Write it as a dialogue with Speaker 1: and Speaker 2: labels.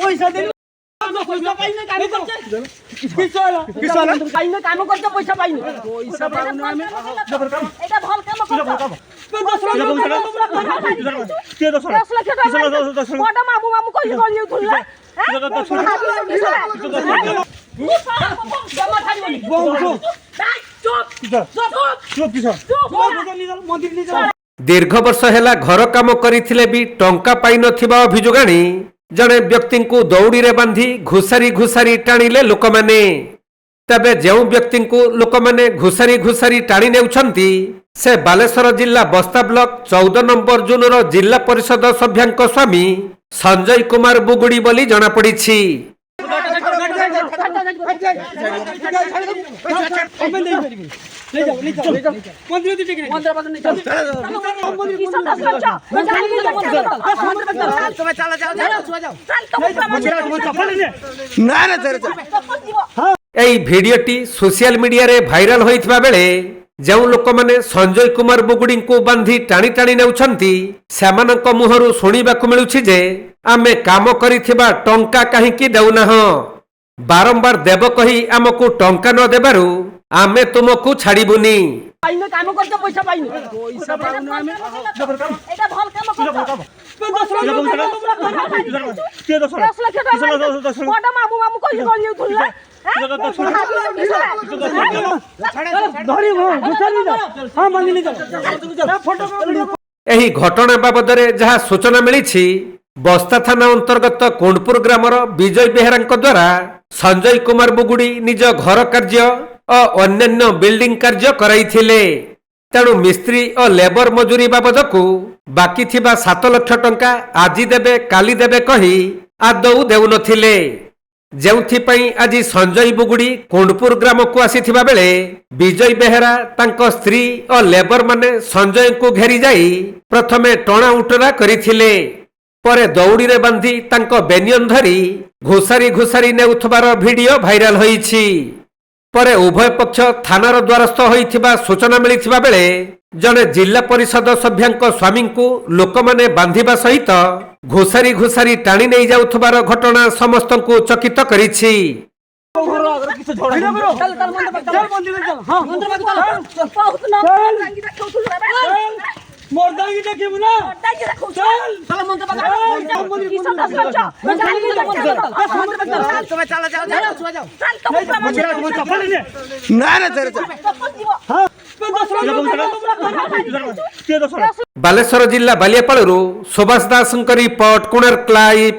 Speaker 1: पैसा दे पैसा पाइने काम करछे किसला पाइने काम करछे पैसा पाइने पैसा पाउनु हामी एटा भल काम करछ 10 लाख बडा मामु मामु कहिले गलियो थुला
Speaker 2: दीर्घ वर्ष हेला घर काम करिथिले भी टंका पाई नथिबा अभियोग आनी जड़े व्यक्ति को दौड़ी रे बांधी घुसारी घुसारी टाणिले लोक माने तबे जेउ व्यक्ति को लोक माने घुसारी घुसारी टाणी नेउछंती से बालेश्वर जिला बस्ता ब्लॉक 14 नंबर जोन रो जिला परिषद सभ्यांक स्वामी संजय कुमार बुगुड़ी बोली जना पड़ीछि। এই ভিডিওটি সোশিয়াল মিডিয়ারে ভাইরাল হইଥିବା বেলে ଯେଉଁ ଲୋକମାନେ ସଞ୍ଜୟ କୁମାର ବୁଗୁଡିଙ୍କୁ ବାନ୍ଧି ଟାଣି ଟାଣି ନେଉଛନ୍ତି ସେମାନଙ୍କ ମୁହଁରୁ ଶୁଣିବାକୁ ମିଳୁଛି ଯେ ଆମେ କାମ କରିଥିବା ଟଙ୍କା କାହିଁକି ଦେଉନାହଁ, ବାରମ୍ବାର ଦେବ କହି ଆମକୁ ଟଙ୍କା ନ ଦେବାରୁ ଆମେ ତୁମକୁ ଛାଡ଼ିବୁନି।
Speaker 1: पाइने काम करछे पैसा पाइने पैसा पाउनु हामी एटा भल काम करछ 10 लाख बडा मामु मामु कहिले गलियो थुला
Speaker 2: एही घटना बाबदरे जहा सूचना मिली बस्ता थाना अंतर्गत कोंडपुर ग्रामर विजय बेहरा द्वारा संजय कुमार बुगुड़ी निज घर कार्य और अन्यान्य बिल्डिंग कार्य कराइथिले। तेणु मिस्त्री और लेबर मजूरी बाबद को बाकी थिबा 7 लाख टंका आज देबे काली देबे कही आदौ देउनथिले, जेउथिपई आज संजय बुगुड़ी कोंडपुर ग्राम को आसीथिबा बेले विजय बेहरा तांको स्त्री और लेबर माने संजय को घेरी जाई प्रथमे टणा उटरा करिथिले, परे दौड़ी रे बांधी तांको बेनियन धरी घुसारी घुसारी नेउथबार वीडियो भाइराल होईछि। परे उभय पक्ष थानार द्वारस्थ होइथिबा सूचना मिलिथिबा बेले जने जिला परिषद सभ्यांक स्वामी को लोकमाने बांधिबा सहित घुसारी घुसारी टाणी नहीं जाउथबार घटना समस्त को चकित करिछि। बालेश्वर जिला बालियापालरू सुभाष दास रिपोर्ट कोणार्क लाइव।